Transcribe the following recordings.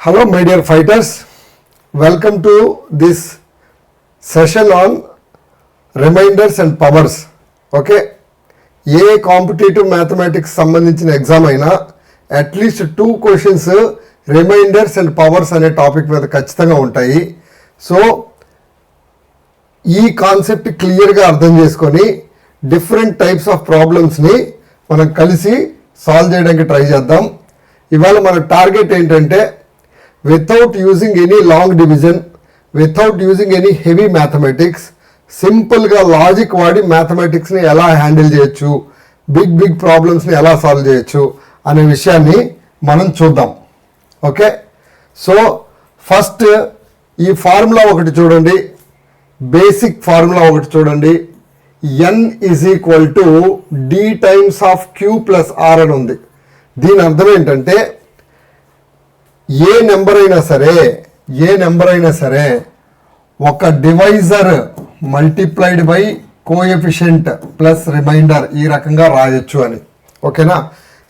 Hello my dear fighters, welcome to this session on reminders and powers. Okay, ఏ competitive mathematics సంబంధించిన exam అయినా at least 2 questions reminders and powers అనే topic మీద ఖచ్చితంగా ఉంటాయి. So ఈ కాన్సెప్ట్ క్లియర్గా అర్థం చేసుకొని డిఫరెంట్ టైప్స్ ఆఫ్ ప్రాబ్లమ్స్ని మనం కలిసి సాల్వ్ చేయడానికి ట్రై చేద్దాం. ఇవాళ మన టార్గెట్ ఏంటంటే without using any long division, without using any heavy mathematics, సింపుల్గా లాజిక్ వాడి మ్యాథమెటిక్స్ని ఎలా హ్యాండిల్ చేయొచ్చు, బిగ్ ప్రాబ్లమ్స్ని ఎలా సాల్వ్ చేయొచ్చు అనే విషయాన్ని మనం చూద్దాం. ఓకే, సో ఫస్ట్ ఈ ఫార్ములా ఒకటి చూడండి, బేసిక్ ఫార్ములా ఒకటి చూడండి. n is equal to d times of q plus r అని ఉంది. దీని అర్థం ఏంటంటే ఏ నెంబర్ అయినా సరే ఒక divisor multiplied by coefficient plus remainder ఈ రకంగా రాయొచ్చు అని. ఓకేనా?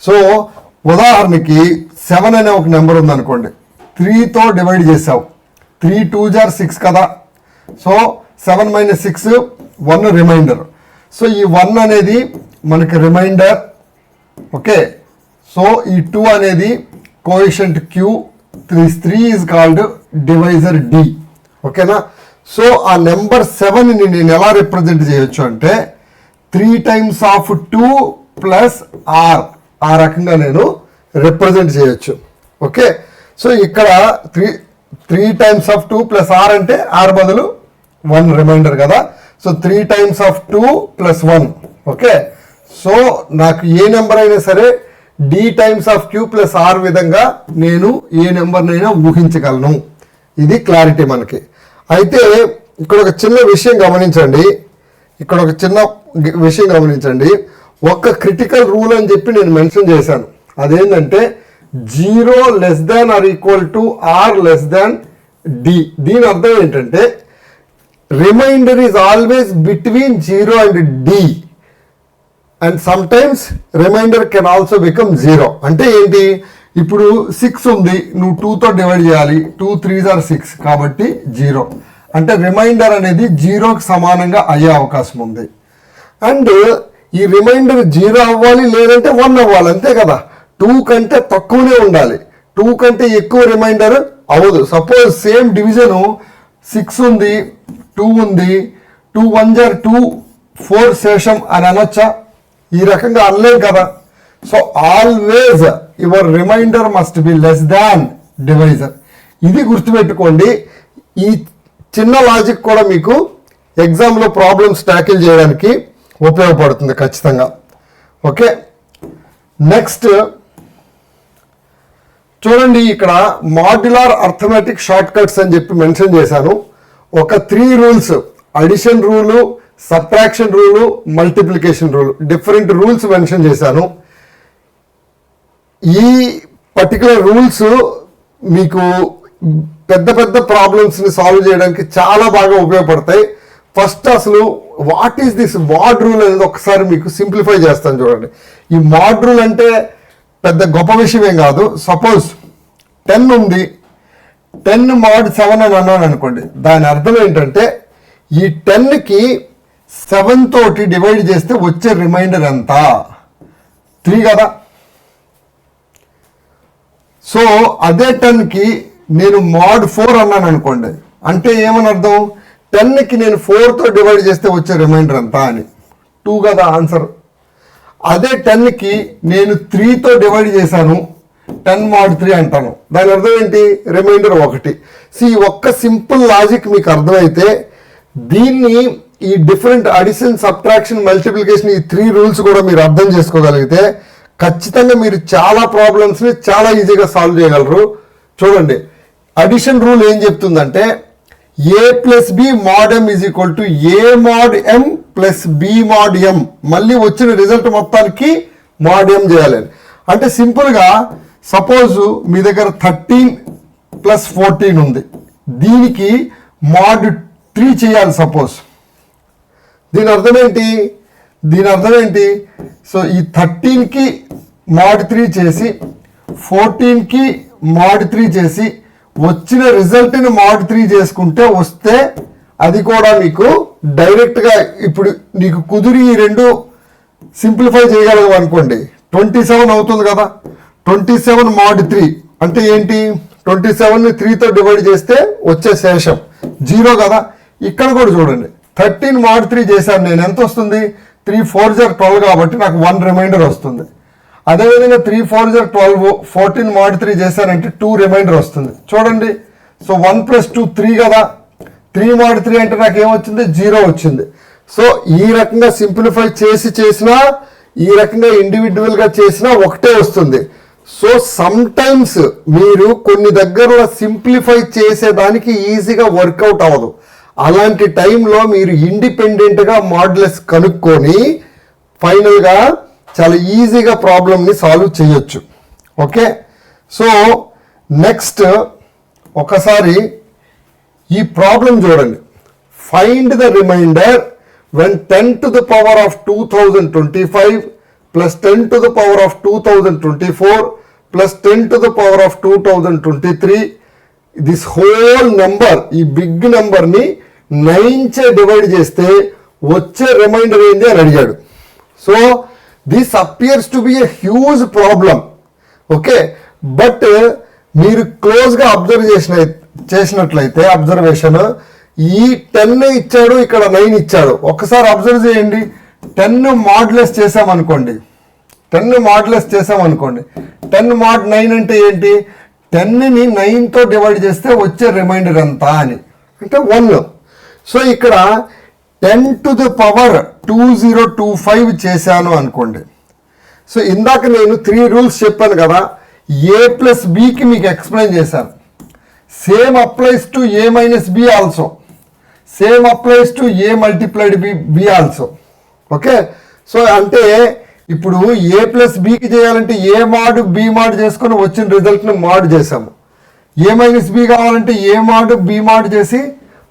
సో ఉదాహరణకి 7 అనే ఒక నెంబర్ ఉందనుకోండి, 3తో డివైడ్ చేసావు, 3 2s are 6 కదా. So 7 - 6 1 reminder. సో ఈ 1 అనేది మనకి రిమైండర్. ఓకే, సో ఈ 2 అనేది coefficient q, 3 is called divisor d. ఓకేనా? సో ఆ నెంబర్ 7ని నేను ఎలా రిప్రజెంట్ చేయొచ్చు అంటే 3 టైమ్స్ ఆఫ్ 2 ప్లస్ r, ఆ రకంగా నేను రిప్రజెంట్ చేయొచ్చు. ఓకే, సో ఇక్కడ 3 టైమ్స్ ఆఫ్ 2 ప్లస్ r అంటే r బదులు 1 రిమైండర్ కదా. So 3 times of 2 plus 1. Okay, so నాకు ఏ నెంబర్ అయినా సరే d times of q plus r విధంగా నేను ఏ నెంబర్నైనా ఊహించగలను. ఇది క్లారిటీ మనకి. అయితే ఇక్కడ ఒక చిన్న విషయం గమనించండి, ఒక క్రిటికల్ రూల్ అని చెప్పి నేను మెన్షన్ చేశాను. అదేంటంటే 0 less than or equal to r less than d. దీని అర్థం ఏంటంటే reminder is always between 0 and d. And sometimes reminder can also become 0. అంటే ఏంటి, ఇప్పుడు 6 ఉంది, నువ్వు 2తో డివైడ్ చేయాలి, 2 3s are 6 కాబట్టి 0. అంటే రిమైండర్ అనేది 0కి సమానంగా అయ్యే అవకాశం ఉంది. అండ్ ఈ రిమైండర్ 0 అవ్వాలి, లేదంటే 1 అవ్వాలి, అంతే కదా. 2 కంటే తక్కువనే ఉండాలి, 2 కంటే ఎక్కువ రిమైండర్ అవ్వదు. సపోజ్ సేమ్ డివిజను 6 ఉంది, 2 ఉంది, 2 1s are 2, 4 శేషం అని అనొచ్చా? ఈ రకంగా అనలేం కదా. So always your reminder must be less than divisor. ఇది గుర్తుపెట్టుకోండి. ఈ చిన్న లాజిక్ కూడా మీకు ఎగ్జామ్లో ప్రాబ్లమ్స్ ట్యాకిల్ చేయడానికి ఉపయోగపడుతుంది ఖచ్చితంగా. ఓకే, నెక్స్ట్ చూడండి, ఇక్కడ మాడ్యులర్ అర్థమెటిక్ షార్ట్ కట్స్ అని చెప్పి మెన్షన్ చేశాను. ఒక 3 rules, addition rule, subtraction rule, multiplication rule, different rules mention చేశాను. ఈ పర్టికులర్ రూల్స్ మీకు పెద్ద ప్రాబ్లమ్స్ని సాల్వ్ చేయడానికి చాలా బాగా ఉపయోగపడతాయి. ఫస్ట్ అసలు what is this mod rule అనేది ఒకసారి మీకు సింప్లిఫై చేస్తాను చూడండి. ఈ మాడ్ రూల్ అంటే పెద్ద గొప్ప విషయం ఏం కాదు. సపోజ్ 10 ఉంది, 10 mod 7 అని అన్నాను అనుకోండి. దాని అర్థం ఏంటంటే ఈ 10కి 7 తోటి డివైడ్ చేస్తే వచ్చే రిమైండర్ ఎంత? 3 కదా. సో అదే 10కి నేను mod 4 అన్నాను అనుకోండి. అంటే ఏమని అర్థం, 10కి నేను 4తో డివైడ్ చేస్తే వచ్చే రిమైండర్ ఎంత అని. 2 కదా ఆన్సర్. అదే 10కి నేను 3తో డివైడ్ చేశాను, 10 mod 3 అంటాను. దాని అర్థం ఏంటి, రిమైండర్ 1. ఈ ఒక్క సింపుల్ లాజిక్ మీకు అర్థమైతే దీన్ని ఈ డిఫరెంట్ అడిషన్, సబ్ట్రాక్షన్, మల్టిప్లికేషన్, ఈ 3 రూల్స్ కూడా మీరు అర్థం చేసుకోగలిగితే ఖచ్చితంగా మీరు చాలా ప్రాబ్లమ్స్ని చాలా ఈజీగా సాల్వ్ చేయగలరు. చూడండి, అడిషన్ రూల్ ఏం చెప్తుందంటే a plus B mod m is equal to a mod m plus b mod m. మళ్ళీ వచ్చిన రిజల్ట్ మొత్తానికి mod m చేయాలి. అంటే సింపుల్గా సపోజ్ మీ దగ్గర 13 ప్లస్ 14 ఉంది, దీనికి mod 3 చేయాలి సపోజ్. దీని అర్థం ఏంటి, సో ఈ 13కి mod 3 చేసి 14కి mod 3 చేసి వచ్చిన రిజల్ట్ని mod 3 చేసుకుంటే వస్తే అది కూడా మీకు డైరెక్ట్గా ఇప్పుడు నీకు కుదిరి ఈ రెండు సింప్లిఫై చేయగలవు అనుకోండి 27 అవుతుంది కదా. 27 mod 3 అంటే ఏంటి, 27ని 3తో డివైడ్ చేస్తే వచ్చే శేషం 0 కదా. ఇక్కడ కూడా చూడండి 13 mod 3 చేశాను నేను, ఎంత వస్తుంది, 3 4 12 కాబట్టి నాకు 1 రిమైండర్ వస్తుంది. అదేవిధంగా 3 4 12 14 mod 3 చేశానంటే 2 రిమైండర్ వస్తుంది. చూడండి, సో 1 + 2 3 కదా, 3 mod 3 అంటే నాకు ఏమొచ్చింది, 0 వచ్చింది. సో ఈ రకంగా సింప్లిఫై చేసినా ఈ రకంగా ఇండివిజువల్గా చేసినా ఒకటే వస్తుంది. సో సమ్ టైమ్స్ మీరు కొన్ని దగ్గరలో సింప్లిఫై చేసేదానికి ఈజీగా వర్కౌట్ అవ్వదు. అలాంటి టైంలో మీరు ఇండిపెండెంట్గా మాడ్యులస్ కనుక్కొని ఫైనల్గా చాలా ఈజీగా ప్రాబ్లమ్ని సాల్వ్ చేయొచ్చు. ఓకే, సో నెక్స్ట్ ఒకసారి ఈ ప్రాబ్లం చూడండి. Find the reminder when 10 to the power of 2025 plus 10 to the power of 2024 plus 10 to the power of 2023 this whole number, ఈ బిగ్ నెంబర్ని 9 చే డివైడ్ చేస్తే వచ్చే రిమైండర్ ఏంది అని అడిగాడు. So this appears to B a huge problem. Okay, but మీరు క్లోజ్గా అబ్జర్వ్ చేసినట్లయితే అబ్జర్వేషన్, ఈ 10 ఇచ్చాడు, ఇక్కడ 9 ఇచ్చాడు. ఒక్కసారి అబ్జర్వ్ చేయండి. 10 మాడ్యులస్ చేసామనుకోండి, 10 మాడ్యులస్ చేసామనుకోండి, 10 mod 9 అంటే ఏంటి, 10ని 9తో డివైడ్ చేస్తే వచ్చే రిమైండర్ ఎంత అని, అంటే 1. సో ఇక్కడ 10 to the power 2025 చేశాను అనుకోండి. సో ఇందాక నేను 3 రూల్స్ చెప్పాను కదా, a + bకి మీకు ఎక్స్ప్లెయిన్ చేశాను. Same applies to a - b also, same applies to a multiplied b also. Okay, so అంటే ఇప్పుడు a + bకి చేయాలంటే a mod b mod చేసుకొని వచ్చిన రిజల్ట్ని mod చేసాము. a - b కావాలంటే a mod b mod చేసి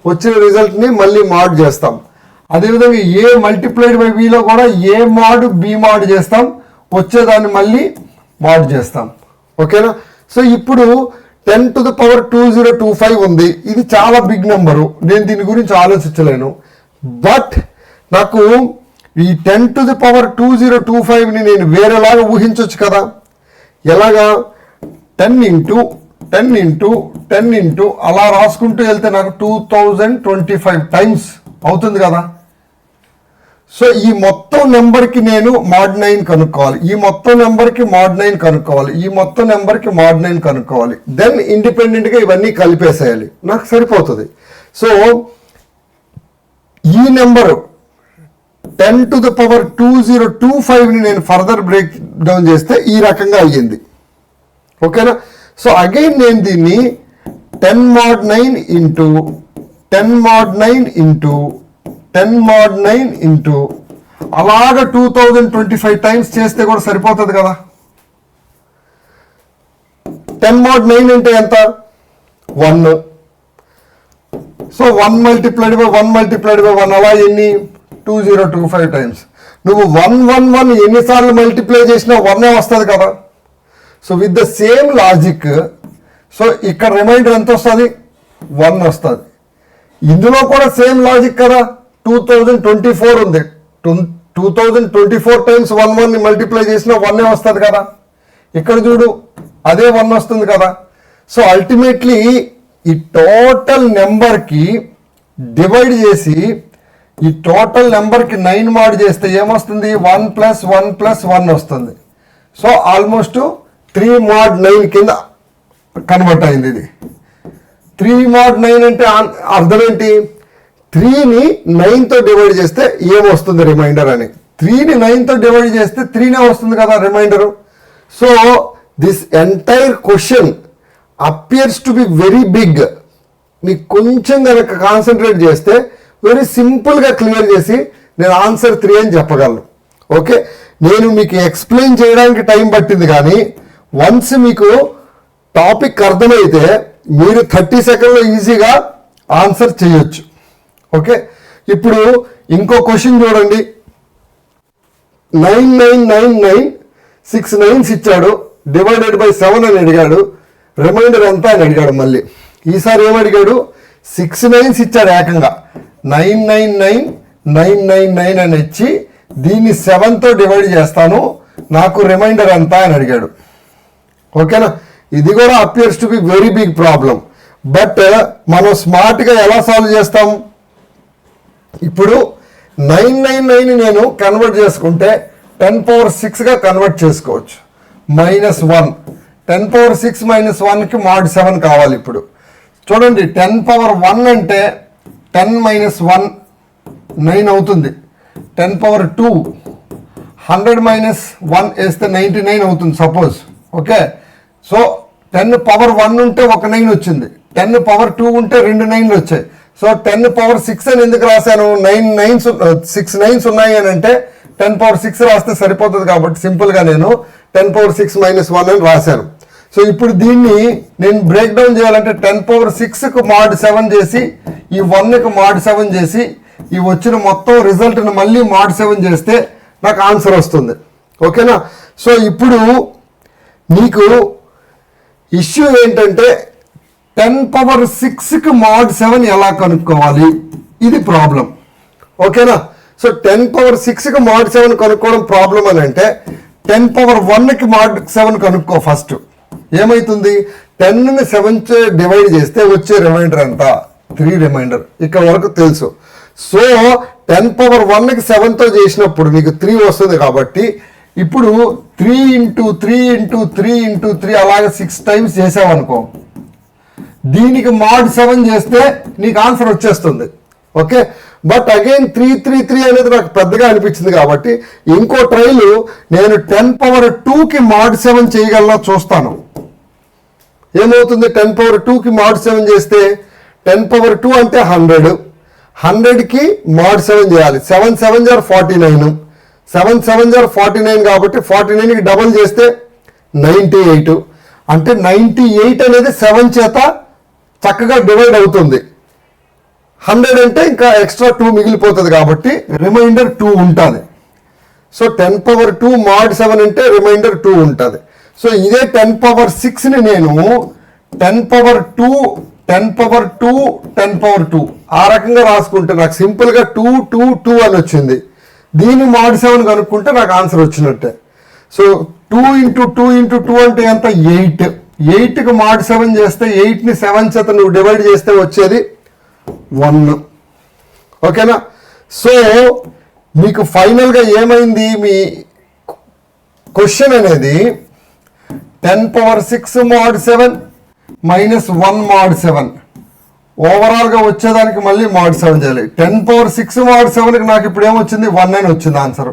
వచ్చిన రిజల్ట్ని మళ్ళీ mod చేస్తాం. అదేవిధంగా a multiplied by b లో కూడా a mod b mod చేస్తాం, వచ్చేదాన్ని మళ్ళీ mod చేస్తాం. ఓకేనా, సో ఇప్పుడు 10 to the power 2025 ఉంది. ఇది చాలా బిగ్ నెంబరు, నేను దీని గురించి ఆలోచించలేను. బట్ నాకు ఈ 10 to the power 2025ని నేను వేరేలాగా ఊహించవచ్చు కదా. ఎలాగా, 10 into 10 into 10 into అలా రాసుకుంటూ వెళ్తే నాకు 2025 టైమ్స్ అవుతుంది కదా. సో ఈ మొత్తం నెంబర్కి నేను mod 9 కనుక్కోవాలి, ఈ మొత్తం నెంబర్కి mod 9 కనుక్కోవాలి, ఈ మొత్తం నెంబర్కి mod 9 కనుక్కోవాలి. దెన్ ఇండిపెండెంట్గా ఇవన్నీ కలిపేసేయాలి, నాకు సరిపోతుంది. సో ఈ నెంబరు 10 to the power 2025ని నేను ఫర్దర్ బ్రేక్ డౌన్ చేస్తే ఈ రకంగా అయ్యింది. ఓకేనా, సో అగైన్ నేను దీన్ని 10 mod 9 into 10 mod 9 into 10 mod 9 into అలాగా 2025 టైమ్స్ చేస్తే కూడా సరిపోతుంది కదా. 10 mod 9 అంటే ఎంత, 1. So 1 multiplied by 1 multiplied by 1 అలా ఎన్ని, 2025 టైమ్స్. నువ్వు 1 1 1 ఎన్నిసార్లు మల్టిప్లై చేసినా 1 వస్తుంది కదా. So with the same logic, so ఇక్కడ రిమైండర్ ఎంత వస్తుంది, 1 వస్తుంది. ఇందులో కూడా సేమ్ లాజిక్ కదా, 2024 ఉంది, 2024 టైమ్స్ 1 1ని మల్టిప్లై చేసినా 1 వస్తుంది కదా. ఇక్కడ చూడు అదే 1 వస్తుంది కదా. సో అల్టిమేట్లీ ఈ టోటల్ నెంబర్కి డివైడ్ చేసి ఈ టోటల్ నెంబర్కి 9 mod చేస్తే ఏమొస్తుంది, 1 + 1 + 1 వస్తుంది. సో ఆల్మోస్ట్ 3 mod 9 కింద కన్వర్ట్ అయింది. ఇది 3 mod 9 అంటే అర్థం ఏంటి, 3ని 9తో డివైడ్ చేస్తే ఏమొస్తుంది రిమైండర్ అని. 3ని 9తో డివైడ్ చేస్తే 3నే వస్తుంది కదా reminder. So this entire question appears to be very big. మీకు కొంచెం కనుక కాన్సన్ట్రేట్ చేస్తే వెరీ సింపుల్గా క్లియర్ చేసి నేను ఆన్సర్ 3 అని చెప్పగలను. ఓకే, నేను మీకు ఎక్స్ప్లెయిన్ చేయడానికి టైం పట్టింది, కానీ వన్స్ మీకు టాపిక్ అర్థమైతే మీరు 30 సెకండ్లో ఈజీగా ఆన్సర్ చేయొచ్చు. ఓకే, ఇప్పుడు ఇంకో క్వశ్చన్ చూడండి. 9999 6 9s ఇచ్చాడు, డివైడెడ్ బై 7 అని అడిగాడు. రిమైండర్ ఎంత అని అడిగాడు. మళ్ళీ ఈసారి ఏమడిగాడు, 6 9s ఇచ్చాడు ఏకంగా. 999,999 అని ఇచ్చి దీన్ని 7తో డివైడ్ చేస్తాను, నాకు రిమైండర్ ఎంత అని అడిగాడు. ఓకేనా, ఇది కూడా appears to be very big problem. But మనం స్మార్ట్గా ఎలా సాల్వ్ చేస్తాం, ఇప్పుడు 999 నేను కన్వర్ట్ చేసుకుంటే 10⁻6గా కన్వర్ట్ చేసుకోవచ్చు. -1 10⁻6 - 1కి mod 7 కావాలి. ఇప్పుడు చూడండి 10⁻1 అంటే 10 - 1 9 అవుతుంది. 10⁻2 100 - 1 వేస్తే 99 అవుతుంది సపోజ్. ఓకే, సో 10⁻1 ఉంటే ఒక 9 వచ్చింది, 10⁻2 ఉంటే 2 9లు వచ్చాయి. సో 10⁻6 అని ఎందుకు రాశాను, 6 9s ఉన్నాయి అని అంటే 10⁻6 రాస్తే సరిపోతుంది కాబట్టి సింపుల్గా నేను 10⁻6 - 1 అని రాశాను. సో ఇప్పుడు దీన్ని నేను బ్రేక్ డౌన్ చేయాలంటే 10⁻6కు mod 7 చేసి ఈ 1కి mod 7 చేసి ఈ వచ్చిన మొత్తం రిజల్ట్ని మళ్ళీ mod 7 చేస్తే నాకు ఆన్సర్ వస్తుంది. ఓకేనా, సో ఇప్పుడు నీకు ఇష్యూ ఏంటంటే 10⁻6కి mod 7 ఎలా కనుక్కోవాలి, ఇది ప్రాబ్లం. ఓకేనా, సో 10⁻6కి mod 7 కనుక్కోవడం ప్రాబ్లం అని అంటే 10⁻1కి mod 7 కనుక్కో. ఫస్ట్ ఏమవుతుంది, 10ని 7 డివైడ్ చేస్తే వచ్చే రిమైండర్ ఎంత, 3 రిమైండర్ ఇక్కడ వరకు తెలుసు. సో 10⁻1కి 7తో చేసినప్పుడు నీకు 3 వస్తుంది కాబట్టి ఇప్పుడు 3 × 3 × 3 × 3 అలాగే 6 times చేసావనుకో, దీనికి mod 7 చేస్తే నీకు ఆన్సర్ వచ్చేస్తుంది. ఓకే, బట్ అగైన్ 3 అనేది నాకు పెద్దగా అనిపించింది కాబట్టి ఇంకో ట్రైలు నేను 10⁻2కి mod 7 చేయగలనా చూస్తాను. ఏమవుతుంది, 10⁻2కి mod 7 చేస్తే 10⁻2 అంటే 100, 100కి mod 7 చేయాలి. 7 7 = 49, 7 7 = 49 కాబట్టి 49కి డబల్ చేస్తే 98, అంటే 98 అనేది 7 చేత చక్కగా డివైడ్ అవుతుంది. 100 అంటే ఇంకా ఎక్స్ట్రా 2 మిగిలిపోతుంది కాబట్టి రిమైండర్ 2 ఉంటుంది. సో 10⁻2 mod 7 అంటే రిమైండర్ 2 ఉంటుంది. సో ఇదే 10⁻6ని నేను 10⁻2 10⁻2 10⁻2 ఆ రకంగా రాసుకుంటే నాకు సింపుల్గా 2 2 2 అని వచ్చింది. దీన్ని mod 7 కనుక్కుంటే నాకు ఆన్సర్ వచ్చినట్టే. సో 2 × 2 × 2 అంటే ఎంత, 8. 8కి mod 7 చేస్తే 8ని 7 చేత నువ్వు డివైడ్ చేస్తే వచ్చేది 1. ఓకేనా, సో మీకు ఫైనల్గా ఏమైంది, మీ క్వశ్చన్ అనేది 10⁻6 mod 7 - 1 mod 7 ఓవరాల్గా వచ్చేదానికి మళ్ళీ mod 7 చేయాలి. 10⁻6 mod 7కి నాకు ఇప్పుడు ఏమొచ్చింది, 1 అని వచ్చింది ఆన్సర్.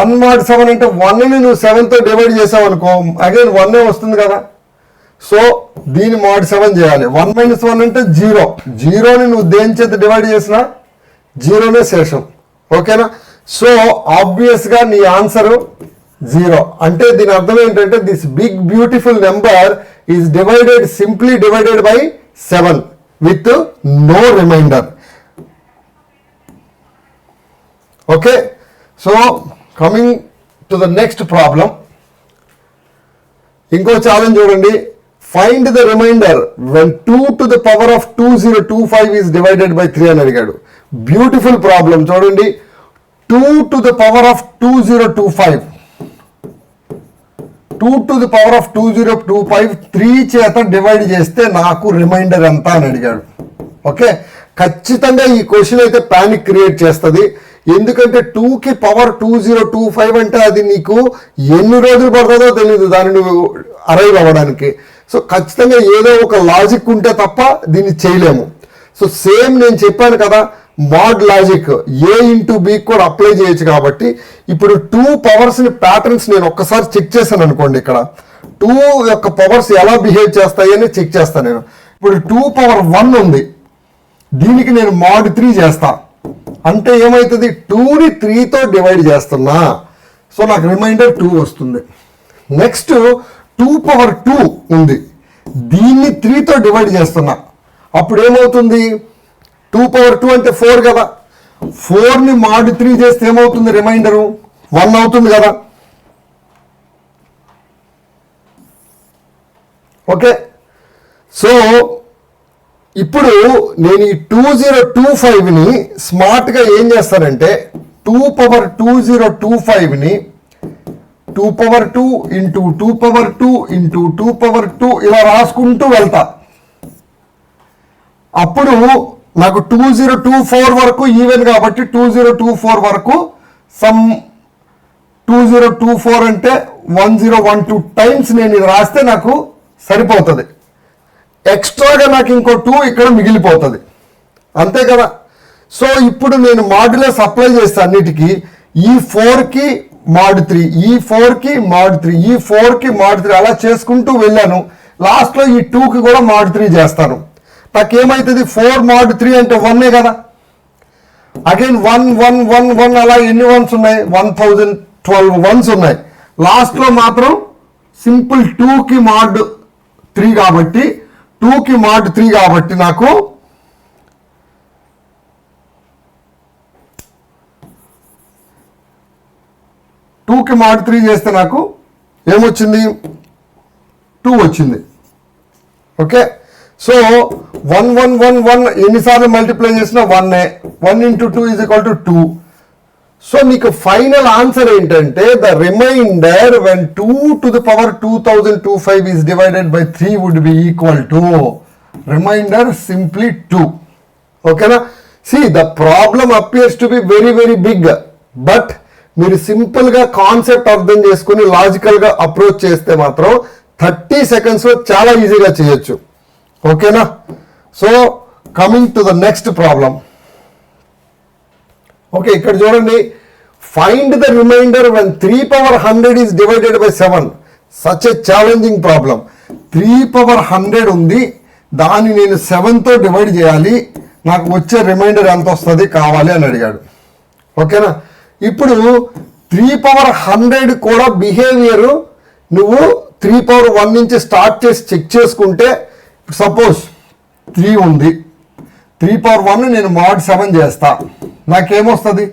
1 mod 7 అంటే 1ని నువ్వు 7తో డివైడ్ చేసావు అనుకో, అగైన్ 1 వస్తుంది కదా. సో దీన్ని mod 7 చేయాలి. 1 - 1 అంటే 0, 0ని నువ్వు దేని చేత డివైడ్ చేసినా 0నే శేషం. ఓకేనా, సో ఆబ్వియస్గా నీ ఆన్సర్ 0. అంటే దీని అర్థం ఏంటంటే this big beautiful number is simply divided by 7 with no remainder. Okay, so coming to the next problem, ఇంకో ఛాలెంజ్ చూడండి. Find the reminder when 2 to the power of 2025 is divided by 3 అని అడిగాడు. Beautiful problem చూడండి. 2 to the power of 2025 2 to the power of 2025 3 చేత divide చేస్తే నాకు reminder ఎంత అని అడిగాడు. ఓకే, ఖచ్చితంగా ఈ క్వశ్చన్ అయితే పానిక్ క్రియేట్ చేస్తుంది. ఎందుకంటే 2కి పవర్ 2025 అంటే అది నీకు ఎన్ని రోజులు పడుతుందో తెలియదు దాన్ని నువ్వు అరైవ్ అవ్వడానికి. సో ఖచ్చితంగా ఏదో ఒక లాజిక్ ఉంటే తప్ప దీన్ని చేయలేము. సో సేమ్ నేను చెప్పాను కదా, మోడ్ లాజిక్ A × B కూడా అప్లై చేయొచ్చు. కాబట్టి ఇప్పుడు 2 పవర్స్ని ప్యాటర్న్స్ నేను ఒక్కసారి చెక్ చేశాను అనుకోండి. ఇక్కడ 2 యొక్క పవర్స్ ఎలా బిహేవ్ చేస్తాయి అని చెక్ చేస్తాను నేను. ఇప్పుడు 2⁻1 ఉంది, దీనికి నేను mod 3 చేస్తా అంటే ఏమవుతుంది, 2ని 3తో డివైడ్ చేస్తున్నా. సో నాకు రిమైండర్ 2 వస్తుంది. నెక్స్ట్ 2⁻2 ఉంది, దీన్ని 3తో డివైడ్ చేస్తున్నా. అప్పుడు ఏమవుతుంది, 2⁻2 అంటే 4 కదా, 4ని mod 3 చేస్తే ఏమవుతుంది, రిమైండరు 1 అవుతుంది కదా. ఓకే, సో ఇప్పుడు నేను ఈ 2025ని స్మార్ట్గా ఏం చేస్తానంటే 2 power 2025ని 2 power 2 into 2 power 2 into 2 power 2 ఇలా రాసుకుంటూ వెళ్తా. అప్పుడు నాకు 2024 వరకు ఈవెన్ కాబట్టి 2024 వరకు సమ్ 2024 అంటే 1012 టైమ్స్ నేను ఇది రాస్తే నాకు సరిపోతుంది. ఎక్స్ట్రాగా నాకు ఇంకో 2 ఇక్కడ మిగిలిపోతుంది, అంతే కదా. సో ఇప్పుడు నేను మాడ్యులస్ అప్లై చేస్తే అన్నిటికీ ఈ 4కి mod 3, ఈ 4కి mod 3, ఈ 4కి mod 3 అలా చేసుకుంటూ వెళ్ళాను. లాస్ట్లో ఈ 2కి కూడా mod 3 చేస్తాను. నాకేమవుతుంది 4 mod 3 అంటే 1 కదా. అగైన్ 1 1 1 1 అలా ఎన్ని వన్స్ ఉన్నాయి 1012 వన్స్ ఉన్నాయి. లాస్ట్లో మాత్రం సింపుల్ 2కి mod 3 కాబట్టి 2కి mod 3 కాబట్టి నాకు mod 3 చేస్తే నాకు ఏమొచ్చింది 2 వచ్చింది. ఓకే, సో 1 1 1 1 ఎన్నిసార్లు మల్టిప్లై చేసినా 1 1 into 2 is equal to 2. So మీకు ఫైనల్ ఆన్సర్ ఏంటంటే the remainder when 2 to the power 2025 is divided by 3 would be equal to remainder simply 2. ఓకేనా. See the problem appears to be very very big, but మీరు సింపుల్గా concept అర్థం చేసుకుని లాజికల్గా approach చేస్తే మాత్రం 30 secondsలో చాలా ఈజీగా చేయొచ్చు. ఓకేనా. So coming to the next problem. Okay, ఇక్కడ చూడండి, find the remainder when 3 power 100 is divided by 7. Such a challenging problem. 3 power 100 ఉంది, దాన్ని నేను 7తో డివైడ్ చేయాలి, నాకు వచ్చే రిమైండర్ ఎంత వస్తుంది కావాలి అని అడిగాడు. ఓకేనా. ఇప్పుడు 3 power 100 కూడా బిహేవియర్ నువ్వు 3 power 1 నుంచి స్టార్ట్ చేసి చెక్ చేసుకుంటే, సపోజ్ 3 ఉంది, 3 power 1 నేను mod 7 చేస్తా, నాకేమొస్తుంది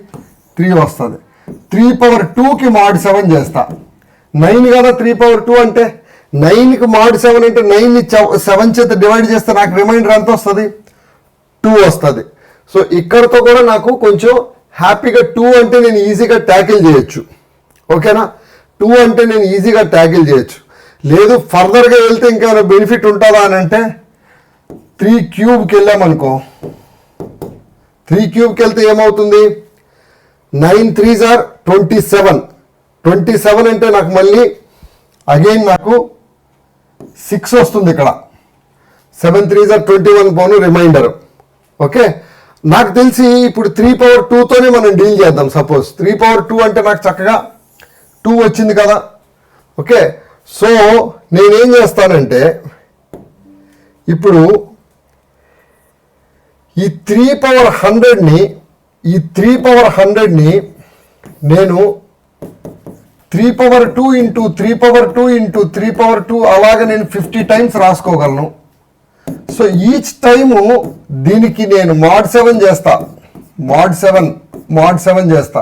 3 వస్తుంది. 3 power 2కి mod 7 చేస్తా, 9 కదా 3 power 2 అంటే. 9కి mod 7 అంటే 9ని 7 చేత డివైడ్ చేస్తే నాకు రిమైండర్ ఎంత వస్తుంది 2 వస్తుంది. సో ఇక్కడతో కూడా నాకు కొంచెం హ్యాపీగా 2 అంటే నేను ఈజీగా ట్యాకిల్ చేయొచ్చు. ఓకేనా, 2 అంటే నేను ఈజీగా ట్యాకిల్ చేయొచ్చు. లేదు ఫర్దర్గా వెళ్తే ఇంకేమైనా బెనిఫిట్ ఉంటుందా అని అంటే 3 క్యూబ్కి వెళ్ళామనుకో, 3 క్యూబ్కి వెళ్తే ఏమవుతుంది 9 3s are 27. 27 అంటే నాకు మళ్ళీ అగైన్ నాకు 6 వస్తుంది ఇక్కడ. 7 3s are 21 phone reminder. Okay, నాకు తెలిసి ఇప్పుడు 3 power 2తోనే మనం డీల్ చేద్దాం. సపోజ్ 3 power 2 అంటే నాకు చక్కగా 2 వచ్చింది కదా. ఓకే, సో నేనేం చేస్తానంటే ఇప్పుడు ఈ 3 power 100ని నేను 3 power 2 into 3 power 2 into 3 power 2 అలాగే నేను 50 టైమ్స్ రాసుకోగలను. సో ఈచ్ టైము దీనికి నేను mod 7 చేస్తా, mod 7 చేస్తా,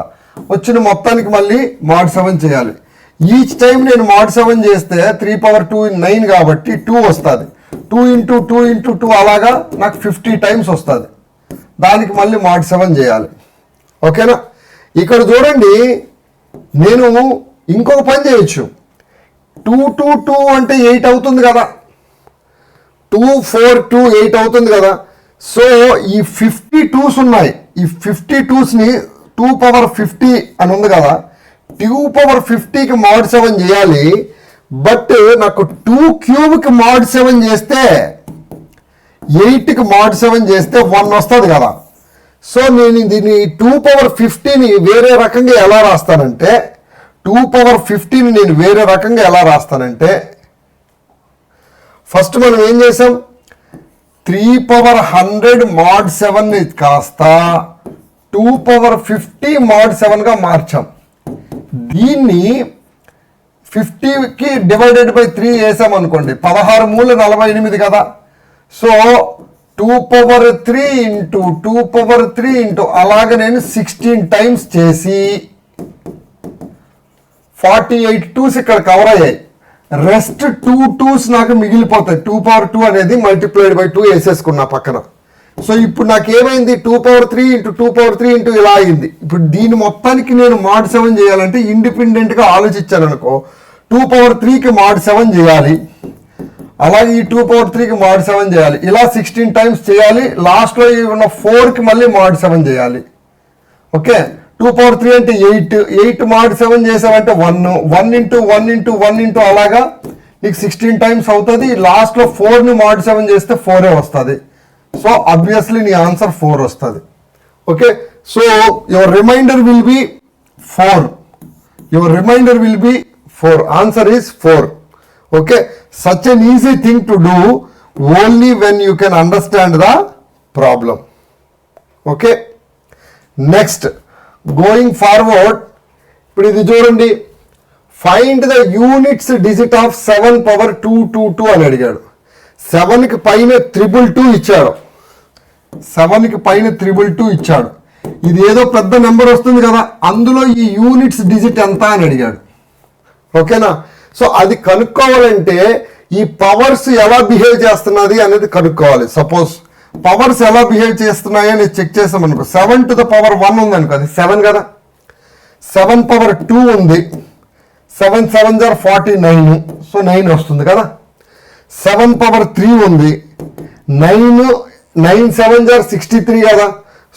వచ్చిన మొత్తానికి మళ్ళీ mod 7 చేయాలి. ఈచ్ టైం నేను mod 7 చేస్తే 3 power 2 9 కాబట్టి 2 వస్తుంది. 2 ఇంటూ 2 ఇంటూ 2 అలాగా నాకు 50 టైమ్స్ వస్తుంది. దానికి మళ్ళీ mod 7 చేయాలి. ఓకేనా. ఇక్కడ చూడండి, నేను ఇంకొక పని చేయొచ్చు. 2 2 2 అంటే 8 అవుతుంది కదా, 2 4 2 8 అవుతుంది కదా. సో ఈ 52s ఉన్నాయి, ఈ 52స్ని 2 power 50 అని ఉంది కదా, 2 power 50కి mod 7 చేయాలి. బట్ నాకు 2 క్యూబ్కి mod 7 చేస్తే 8కి mod 7 చేస్తే 1 వస్తుంది కదా. సో నేను దీన్ని 2 power 50ని వేరే రకంగా ఎలా రాస్తానంటే 2 power 50ని నేను వేరే రకంగా ఎలా రాస్తానంటే ఫస్ట్ మనం ఏం చేసాం 3 power 100 mod 7ని కాస్త 2 power 50 mod 7గా మార్చాం. దీన్ని 50కి డివైడెడ్ బై 3 వేసాం అనుకోండి, 16 మూల 48 కదా. So 2 power 3 into 2 power 3 into అలాగే నేను 16 టైమ్స్ చేసి 48 2s ఇక్కడ కవర్ అయ్యాయి. రెస్ట్ 2 2s నాకు మిగిలిపోతాయి. 2/2 అనేది మల్టిప్లైడ్ బై 2 వేసేసుకున్నా పక్కన. సో ఇప్పుడు నాకు ఏమైంది, 2/3 ఇంటూ 2/3 ఇంటూ ఇలా అయింది. ఇప్పుడు దీని మొత్తానికి నేను mod 7 చేయాలంటే ఇండిపెండెంట్గా ఆలోచించాను అనుకో, 2/3కి mod 7 చేయాలి, అలాగే ఈ 2/3కి mod 7 చేయాలి, ఇలా 16 టైమ్స్ చేయాలి. లాస్ట్లో ఉన్న 4కి మళ్ళీ mod 7 చేయాలి. ఓకే, 2/3 అంటే 8 mod 7 చేసామంటే 1 ఇంటూ 1 ఇంటూ 1 ఇంటూ అలాగా నీకు 16 టైమ్స్ అవుతుంది. లాస్ట్లో 4ని mod 7 చేస్తే 4 వస్తుంది. సో ఆబ్వియస్లీ నీ ఆన్సర్ 4 వస్తుంది. Okay, so your remainder will be 4. Your remainder will be 4. Answer is 4. Okay, such an easy thing to do only when you can understand the problem. Okay, next going forward, ఇప్పుడు ఇది చూడండి, find the units digit of 7/222 అని అడిగాడు. 7కి పైన 222 ఇచ్చాడు. 7కి పైన 222 ఇచ్చాడు. ఇది ఏదో పెద్ద నెంబర్ వస్తుంది కదా, అందులో ఈ యూనిట్స్ డిజిట్ ఎంత అని అడిగాడు. ఓకేనా, సో అది కనుక్కోవాలంటే ఈ పవర్స్ ఎలా బిహేవ్ చేస్తున్నది అనేది కనుక్కోవాలి. సపోజ్ పవర్స్ ఎలా బిహేవ్ చేస్తున్నాయి అని చెక్ చేసామనుకో, 7⁻1 ఉంది అనుకో, అది 7 కదా. 7/2 ఉంది, 7 7s are 49, సో 9 వస్తుంది కదా. 7/3 ఉంది, 9 7s are 63 కదా.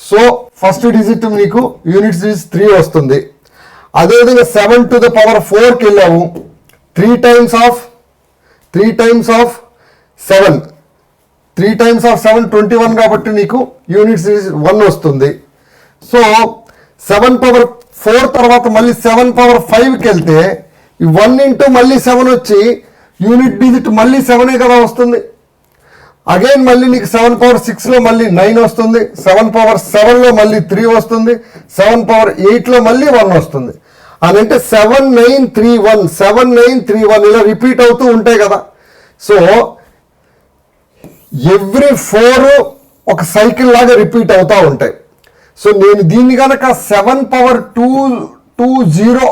సో ఫస్ట్ డిజిట్ మీకు యూనిట్స్ డిజిట్ 3 వస్తుంది. అదేవిధంగా 7⁴కి వెళ్ళాము, 3 times of 7, 3 times of 7 21 కాబట్టి నీకు యూనిట్స్ 1 వస్తుంది. సో 7/4 తర్వాత మళ్ళీ 7/5కి వెళ్తే ఈ 1 ఇంటూ మళ్ళీ 7 వచ్చి యూనిట్ డిజిట్ మళ్ళీ 7 కదా వస్తుంది. అగైన్ మళ్ళీ నీకు 7/6లో మళ్ళీ 9 వస్తుంది, 7/7లో మళ్ళీ 3 వస్తుంది, 7/8లో మళ్ళీ 1 వస్తుంది. అని అంటే 7931 7931 ఇలా రిపీట్ అవుతూ ఉంటాయి కదా. సో ఎవ్రీ 4 ఒక సైకిల్ లాగా రిపీట్ అవుతూ ఉంటాయి. సో నేను దీన్ని కనుక 7/220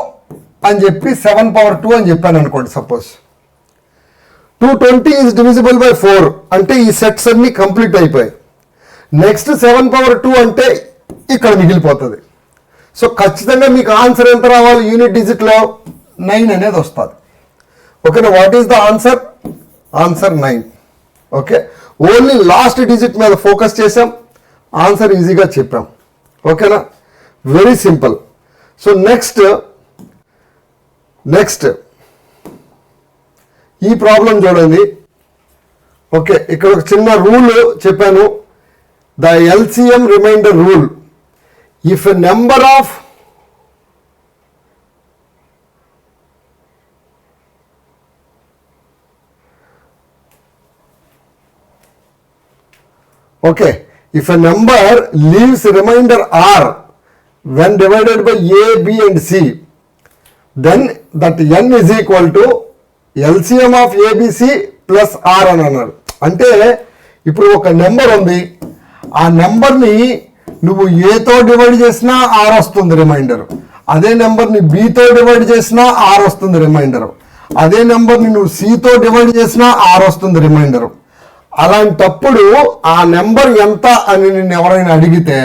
అని చెప్పి 7/2 అని చెప్పాను అనుకోండి. సపోజ్ 220 ఈజ్ డివిజిబుల్ బై 4 అంటే ఈ సెట్స్ అన్ని కంప్లీట్ అయిపోయాయి. నెక్స్ట్ 7/2 అంటే ఇక్కడ మిగిలిపోతుంది. సో ఖచ్చితంగా మీకు ఆన్సర్ ఎంత రావాలి, యూనిట్ డిజిట్లో 9 అనేది వస్తుంది. ఓకేనా, what is the answer? Answer 9. Okay, only last digit మీద ఫోకస్ చేసాం, ఆన్సర్ ఈజీగా చెప్పాం. ఓకేనా, వెరీ సింపుల్. సో నెక్స్ట్ ఈ ప్రాబ్లం చూడండి. ఓకే, ఇక్కడ ఒక చిన్న రూల్ చెప్పాను, the LCM remainder rule. If a number of if a number leaves remainder r when divided by a, b and c, then that n is equal to LCM of ABC plus r అని అన్నాడు. అంటే ఇప్పుడు ఒక number ఉంది, ఆ నెంబర్ని నువ్వు ఏతో డివైడ్ చేసినా ఆర్ వస్తుంది రిమైండర్, అదే నెంబర్ని బితో డివైడ్ చేసినా ఆర్ వస్తుంది రిమైండర్, అదే నెంబర్ని నువ్వు సితో డివైడ్ చేసినా ఆర్ వస్తుంది రిమైండర్. అలాంటప్పుడు ఆ నెంబర్ ఎంత అని నిన్ను ఎవరైనా అడిగితే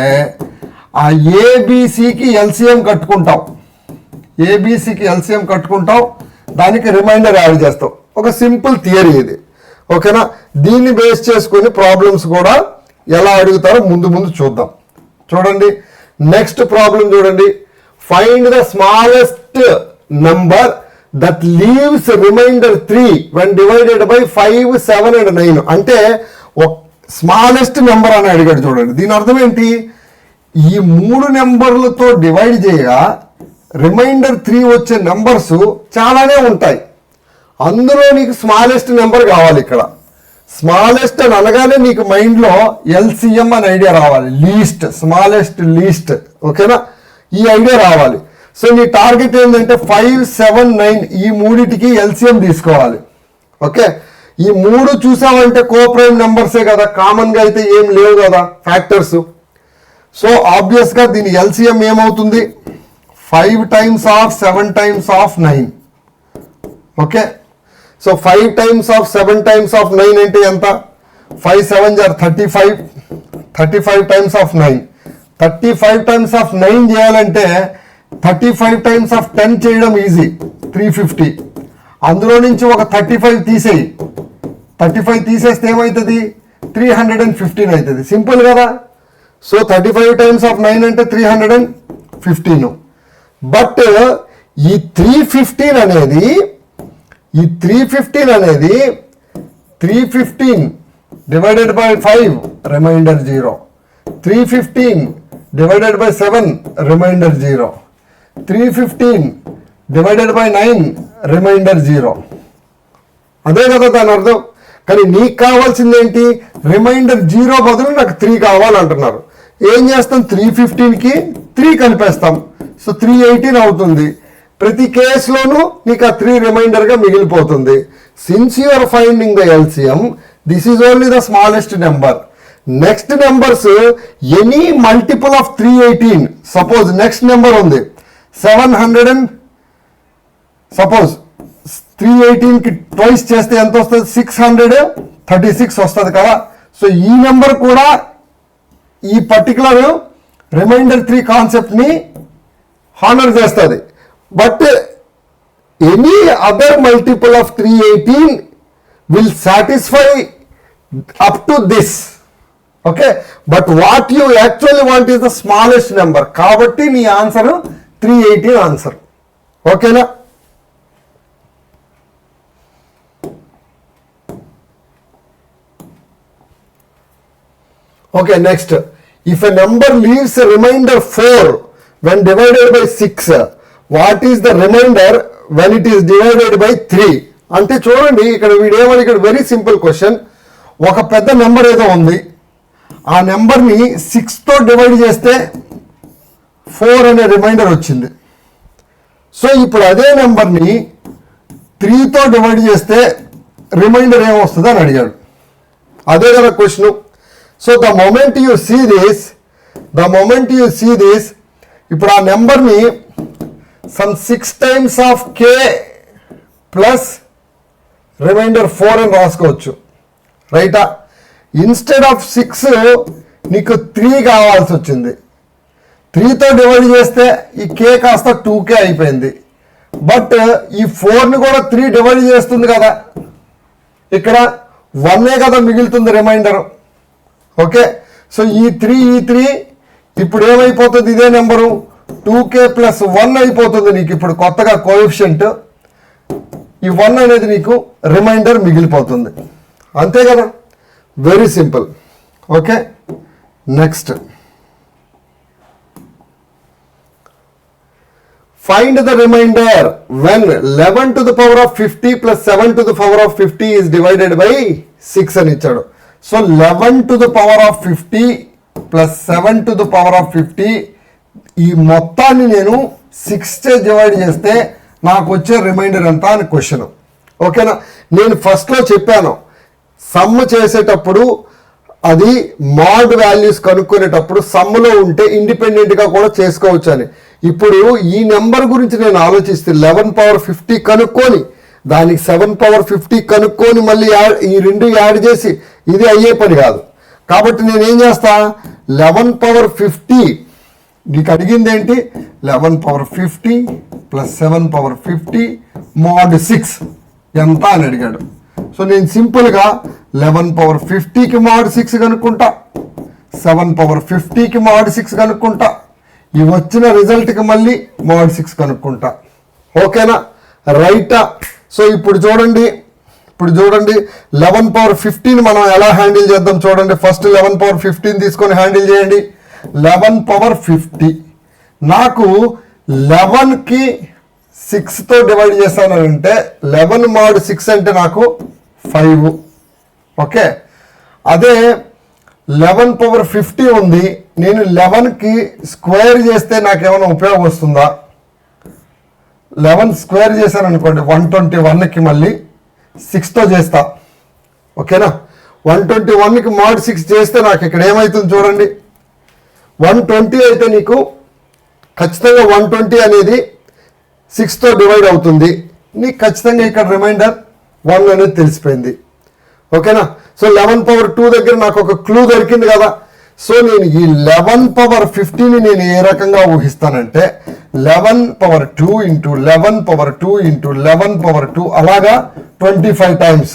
ఆ ఏబిసికి ఎల్సిఎం కట్టుకుంటావు, ఏబిసికి ఎల్సిఎం కట్టుకుంటావు, దానికి రిమైండర్ యాడ్ చేస్తావు. ఒక సింపుల్ థియరీ ఇది. ఓకేనా, దీన్ని బేస్ చేసుకుని ప్రాబ్లమ్స్ కూడా ఎలా అడుగుతారో ముందు చూద్దాం. చూడండి, నెక్స్ట్ ప్రాబ్లం చూడండి. Find the smallest number that leaves remainder 3 when divided by 5, 7 and 9. అంటే స్మాలెస్ట్ నెంబర్ అని అడిగాడు. చూడండి, దీని అర్థం ఏంటి, ఈ 3 నెంబర్లతో డివైడ్ చేయగా రిమైండర్ 3 వచ్చే నెంబర్స్ చాలానే ఉంటాయి, అందులో నీకు స్మాలెస్ట్ నెంబర్ కావాలి. ఇక్కడ స్మాలెస్ట్ అని అనగానే నీకు మైండ్లో ఎల్సిఎం అని ఐడియా రావాలి, లీస్ట్, స్మాలెస్ట్ లీస్ట్. ఓకేనా, ఈ ఐడియా రావాలి. సో నీ టార్గెట్ ఏంటంటే 5, 7, 9 ఈ మూడిటికి ఎల్సిఎం తీసుకోవాలి. ఓకే, ఈ 3 చూసామంటే కోప్రైమ్ నెంబర్సే కదా, కామన్గా అయితే ఏం లేవు కదా ఫ్యాక్టర్స్. సో ఆబ్వియస్గా దీని ఎల్సిఎం ఏమవుతుంది, 5 times of 7 times of 9. Okay, so 5 times of 7 times of 9 అంటే ఎంత? 5 7s are 35. 35 times of 9. 35 times of 9 చేయాలంటే 35 times of 10 చేయడం ఈజీ, 350. అందులో నుంచి ఒక 35 తీసేయి. 35 తీసేస్తే ఏమవుతుంది? 315 అవుతుంది. సింపుల్ కదా. సో 35 times of 9 అంటే 315. బట్ ఈ 315 అనేది 315 divided by 5 remainder 0. 315 divided by 7 remainder 0. 315 divided by 9 remainder 0. అదే కదా దాని అర్థం. కానీ నీకు కావాల్సింది ఏంటి? రిమైండర్ 0 బదులు నాకు 3 కావాలంటున్నారు. ఏం చేస్తాం? 315కి 3 కలిపేస్తాం. సో 318 అవుతుంది. ప్రతి కేసులోనూ నీకు ఆ 3 రిమైండర్గా మిగిలిపోతుంది. Since you are finding the LCM, this is only the smallest number. Next numbers any multiple of 318. Suppose next number ఉంది 700 సపోజ్ 318కి ట్వైస్ చేస్తే ఎంత వస్తుంది? 636 వస్తుంది కదా. సో ఈ నెంబర్ కూడా ఈ పర్టికులర్ రిమైండర్ 3 కాన్సెప్ట్ని హానర్ చేస్తుంది. But any other multiple of 318 will satisfy up to this. Okay, but what you actually want is the smallest number. కాబట్టి నీ ఆన్సర్ 318 ఆన్సర్. ఓకేనా? Okay, next. If a number leaves a remainder 4 when divided by 6, what is the remainder when it is divided by 3? అంటే చూడండి ఇక్కడ వీడేమని, ఇక్కడ very simple question. ఒక పెద్ద number ఏదో ఉంది, ఆ నెంబర్ని 6తో డివైడ్ చేస్తే 4 అనే రిమైండర్ వచ్చింది. సో ఇప్పుడు అదే నెంబర్ని 3తో డివైడ్ చేస్తే రిమైండర్ ఏమొస్తుంది అని అడిగాడు. అదే కదా question. So the moment you see this, ఇప్పుడు ఆ నెంబర్ని some 6 times of k plus remainder 4 అని రాసుకోవచ్చు. రైటా? ఇన్స్టెడ్ ఆఫ్ 6 నీకు 3 కావాల్సి వచ్చింది. 3తో డివైడ్ చేస్తే ఈ k కాస్త 2k అయిపోయింది. బట్ ఈ 4ని కూడా 3 డివైడ్ చేస్తుంది కదా, ఇక్కడ 1 కదా మిగులుతుంది రిమైండర్. ఓకే, సో ఈ 3 ఇప్పుడు ఏమైపోతుంది? ఇదే నెంబరు 2k ప్లస్ 1 అయిపోతుంది నీకు ఇప్పుడు కొత్తగా కోఎఫిషియంట్. ఈ 1 అనేది నీకు రిమైండర్ మిగిలిపోతుంది. అంతే కదా, very simple. Okay, next. Find the remainder when 11 to the power of 50 plus 7 to the power of 50 is divided by 6 అని ఇచ్చాడు. So 11 to the power of 50 plus 7 to the power of 50 ఈ మొత్తాన్ని నేను 6 divide చేస్తే నాకు వచ్చే reminder ఎంత అని క్వశ్చన్. ఓకేనా? నేను ఫస్ట్లో చెప్పాను సమ్ చేసేటప్పుడు అది మాడ్ వాల్యూస్ కనుక్కునేటప్పుడు సమ్లో ఉంటే ఇండిపెండెంట్గా కూడా చేసుకోవచ్చు అని. ఇప్పుడు ఈ నెంబర్ గురించి నేను ఆలోచిస్తే 11 power 50 కనుక్కొని దానికి 7 power 50 కనుక్కొని మళ్ళీ ఈ రెండు యాడ్ చేసి ఇది అయ్యే పని కాదు. కాబట్టి నేనేం చేస్తా, 11 power 50 నీకు అడిగింది ఏంటి? 11 power 50 ప్లస్ 7 power 50 mod 6 ఎంత అని అడిగాడు. సో నేను సింపుల్గా 11 power 50కి mod 6 కనుక్కుంటా, 7 power 50కి mod 6 కనుక్కుంటా, ఈ వచ్చిన రిజల్ట్కి మళ్ళీ mod 6 కనుక్కుంటా. ఓకేనా? రైటా? సో ఇప్పుడు చూడండి 11 power 15 మనం ఎలా హ్యాండిల్ చేద్దాం చూడండి. ఫస్ట్ 11 power 15 తీసుకొని హ్యాండిల్ చేయండి. 11 power 50 నాకు 11కి 6తో డివైడ్ చేశానంటే 11 mod 6 అంటే నాకు 5. ఓకే, అదే 11 power 50 ఉంది, నేను 11కి స్క్వేర్ చేస్తే నాకేమైనా ఉపయోగం వస్తుందా? 11 స్క్వేర్ చేశాను అనుకోండి 121కి మళ్ళీ 6తో చేస్తా. ఓకేనా? 121కి mod 6 చేస్తే నాకు ఇక్కడ ఏమవుతుంది చూడండి. 120 అయితే నీకు ఖచ్చితంగా 120 అనేది 6తో డివైడ్ అవుతుంది. నీకు ఖచ్చితంగా ఇక్కడ రిమైండర్ 1 అనేది తెలిసిపోయింది. ఓకేనా? సో 11 పవర్ 2 దగ్గర నాకు ఒక క్లూ దొరికింది కదా. సో నేను ఈ 11 పవర్ 50ని నేను ఏ రకంగా ఊహిస్తానంటే 11 power 2 into 11 power 2 into 11 power 2 అలాగా 25 times.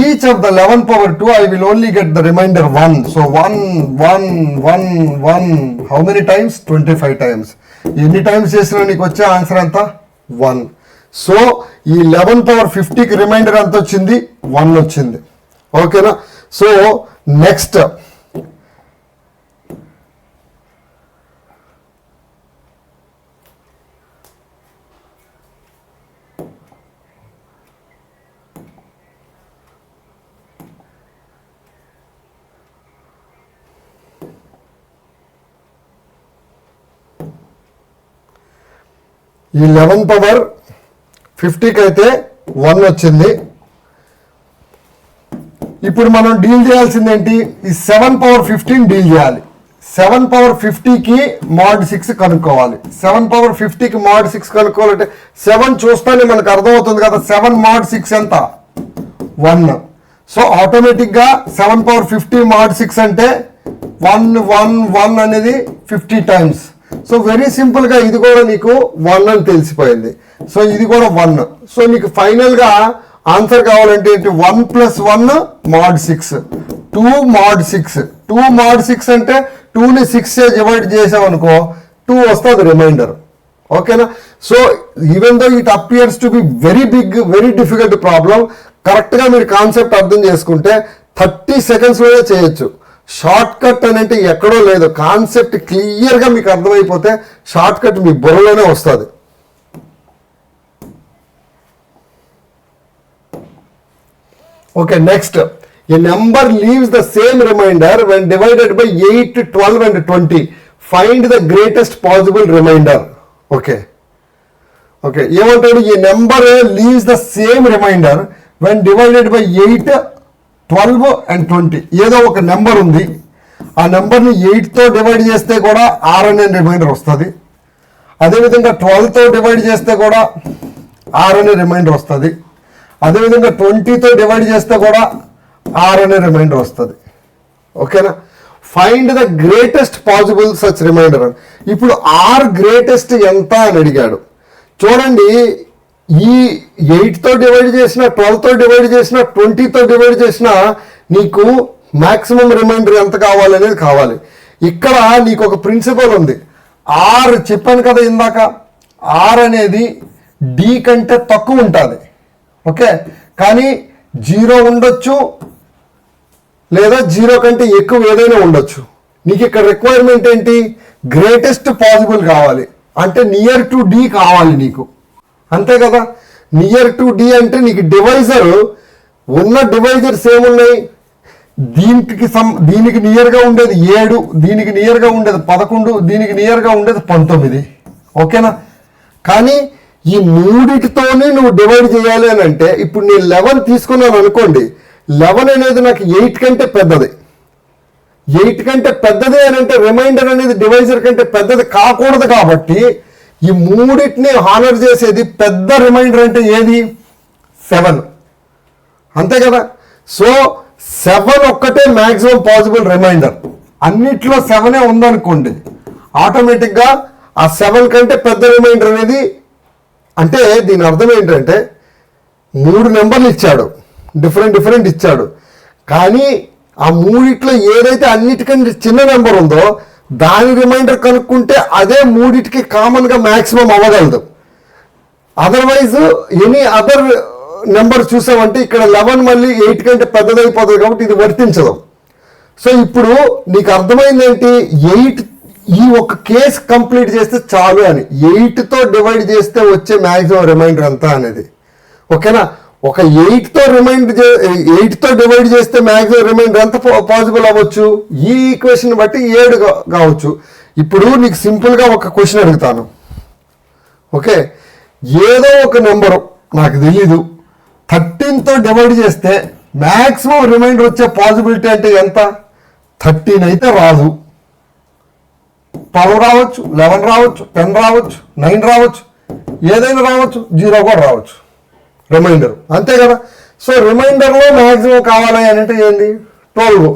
Each of the 11 power 2 I will only get the remainder 1. So 1, 1, 1, 1. How many times? 25 times. ఎన్ని టైమ్స్ చేసినా నీకు వచ్చే ఆన్సర్ ఎంత? 1. సో ఈ 11 పవర్ 50కి రిమైండర్ ఎంత వచ్చింది? 1 వచ్చింది. ఓకేనా? సో నెక్స్ట్ ఈ 11 పవర్ 50కి అయితే 1 వచ్చింది. ఇప్పుడు మనం డీల్ చేయాల్సింది ఏంటి? ఈ 7 పవర్ 15 డీల్ చేయాలి. 7 పవర్ 50కి mod 6 కనుక్కోవాలి. 7 పవర్ 50కి mod 6 కనుక్కోవాలంటే 7 చూస్తానే మనకు అర్థమవుతుంది కదా. 7 mod 6 ఎంత? 1. సో ఆటోమేటిక్గా 7 పవర్ 50 mod 6 అంటే 1, 1, 1 అనేది 50 టైమ్స్. సో వెరీ సింపుల్గా ఇది కూడా నీకు 1 అని తెలిసిపోయింది. సో ఇది కూడా 1. సో నీకు ఫైనల్గా ఆన్సర్ కావాలంటే ఏంటి? 1 + 1 mod 6, 2 mod 6. 2 mod 6 అంటే 2ని 6 డివైడ్ చేసామనుకో 2 వస్తుంది రిమైండర్. ఓకేనా? So even though it appears to be very big, very difficult problem, కరెక్ట్గా మీరు కాన్సెప్ట్ అర్థం చేసుకుంటే 30 సెకండ్స్లోనే చేయొచ్చు. షార్ట్ కట్ అనేది ఎక్కడో లేదు. కాన్సెప్ట్ క్లియర్గా మీకు అర్థమైపోతే షార్ట్ కట్ మీ బుర్రలోనే వస్తుంది. Okay, next. A number leaves the same remainder when divided by 8, 12 and 20. Find the greatest possible remainder. Okay. ఏమంటాడు? ఈ number leaves the same remainder when divided by 8, 12 and 20. ఏదో ఒక నెంబర్ ఉంది, ఆ నెంబర్ని 8తో డివైడ్ చేస్తే కూడా 6 అనే రిమైండర్ వస్తుంది. అదేవిధంగా 12తో డివైడ్ చేస్తే కూడా 6 అనే రిమైండర్ వస్తుంది. అదేవిధంగా 20తో డివైడ్ చేస్తే కూడా 6 అనే రిమైండర్ వస్తుంది. ఓకేనా? Find the greatest possible such remainder అని. ఇప్పుడు ఆర్ గ్రేటెస్ట్ ఎంత అని అడిగాడు. చూడండి, ఈ 8తో డివైడ్ చేసిన, 12తో డివైడ్ చేసిన, 20తో డివైడ్ చేసిన నీకు మ్యాక్సిమం రిమైండర్ ఎంత కావాలనేది కావాలి. ఇక్కడ నీకు ఒక ప్రిన్సిపల్ ఉంది. ఆర్ చెప్పాను కదా ఇందాక, ఆర్ అనేది డి కంటే తక్కువ ఉంటుంది. ఓకే, కానీ 0 ఉండొచ్చు లేదా 0 కంటే ఎక్కువ ఏదైనా ఉండొచ్చు. నీకు ఇక్కడ రిక్వైర్మెంట్ ఏంటి? గ్రేటెస్ట్ పాసిబుల్ కావాలి, అంటే నియర్ టు డి కావాలి నీకు, అంతే కదా. నియర్ టు డి అంటే నీకు డివైజర్ ఉన్న డివైజర్స్ ఏమున్నాయి? దీనికి నియర్గా ఉండేది 7, దీనికి నియర్గా ఉండేది 11, దీనికి నియర్గా ఉండేది 19. ఓకేనా? కానీ ఈ మూడిటితోనే నువ్వు డివైడ్ చేయాలి అని అంటే, ఇప్పుడు నేను 11 తీసుకున్నాను అనుకోండి, 11 అనేది నాకు 8 కంటే పెద్దది. 8 కంటే పెద్దది అని అంటే రిమైండర్ అనేది డివైజర్ కంటే పెద్దది కాకూడదు. కాబట్టి ఈ మూడింటిని హానర్ చేసేది పెద్ద రిమైండర్ అంటే ఏది? 7, అంతే కదా. సో 7 ఒక్కటే మ్యాక్సిమం పాసిబుల్ రిమైండర్. అన్నిట్లో 7 ఉందనుకోండి, ఆటోమేటిక్గా ఆ 7 కంటే పెద్ద రిమైండర్ అనేది, అంటే దీని అర్థం ఏంటంటే 3 నెంబర్లు ఇచ్చాడు, డిఫరెంట్ ఇచ్చాడు, కానీ ఆ మూడిట్లో ఏదైతే అన్నిటికంటే చిన్న నెంబర్ ఉందో దాని రిమైండర్ కనుక్కుంటే అదే మూడిటికి కామన్గా మ్యాక్సిమం అవ్వగలదు. అదర్వైజ్ ఎనీ అదర్ నెంబర్ చూసామంటే ఇక్కడ 11 మళ్ళీ 8 కంటే పెద్దదైపోతుంది, కాబట్టి ఇది వర్తించదు. సో ఇప్పుడు నీకు అర్థమైంది ఏంటి? 8 ఈ ఒక కేసు కంప్లీట్ చేస్తే చాలు అని. 8తో డివైడ్ చేస్తే వచ్చే మ్యాక్సిమం రిమైండర్ ఎంత అనేది. ఓకేనా? ఒక 8తో డివైడ్ చేస్తే మ్యాక్సిమం రిమైండర్ ఎంత పాసిబుల్ అవ్వచ్చు? ఈ ఈక్వేషన్ బట్టి 7 కావచ్చు. ఇప్పుడు నీకు సింపుల్గా ఒక క్వశ్చన్ అడుగుతాను. ఓకే, ఏదో ఒక నెంబరు నాకు తెలీదు 13తో డివైడ్ చేస్తే మ్యాక్సిమం రిమైండర్ వచ్చే పాసిబిలిటీ అంటే ఎంత? 13 అయితే రాదు, 12 రావచ్చు, 11 రావచ్చు, 10 రావచ్చు, 9 రావచ్చు, ఏదైనా రావచ్చు, 0 కూడా రావచ్చు. రిమైండర్, అంతే కదా. సో రిమైండర్లో మ్యాక్సిమం కావాలి అంటే ఏంది 12.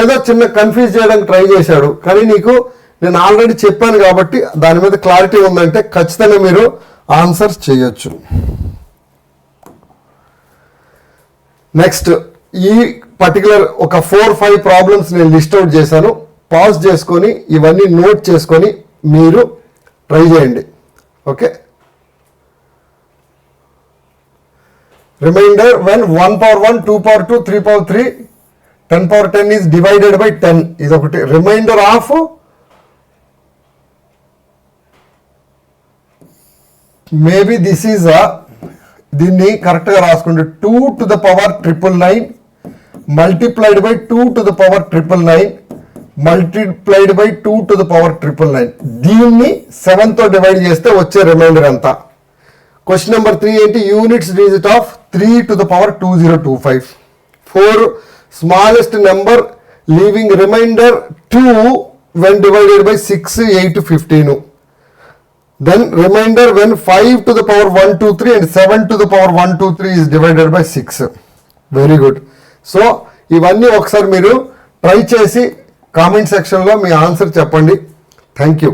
ఏదో చిన్న కన్ఫ్యూజ్ చేయడానికి ట్రై చేశాడు, కానీ నీకు నేను ఆల్రెడీ చెప్పాను కాబట్టి దాని మీద క్లారిటీ ఉందంటే ఖచ్చితంగా మీరు ఆన్సర్స్ చేయొచ్చు. నెక్స్ట్ ఈ పర్టికులర్ ఒక 4-5 ప్రాబ్లమ్స్ నేను లిస్ట్ అవుట్ చేశాను. పాజ్ చేసుకొని ఇవన్నీ నోట్ చేసుకొని మీరు ట్రై చేయండి. Okay. Remainder when 1 power 1, 2 power 2, 3 power 3, 10 power 10 is divided by 10. ఇది ఒకటి. Remainder of maybe this is దీన్ని కరెక్ట్గా రాసుకుంటే 2 to the power 999 multiplied by 2 to the power 999 multiplied by 2 to the power 999. దీన్ని 7తో డివైడ్ చేస్తే వచ్చే రిమైండర్ అంతా. క్వశ్చన్ నెంబర్ 3 ఏంటి? Units digit of 3 to the power 2025. 4 smallest number leaving remainder 2 when divided by 6, 8, 15. Then remainder when 5 to the power 123 and 7 to the power 123 is divided by 6. Very good. So ఇవన్నీ ఒకసారి మీరు try చేసి comment సెక్షన్లో మీ answer చెప్పండి. Thank you.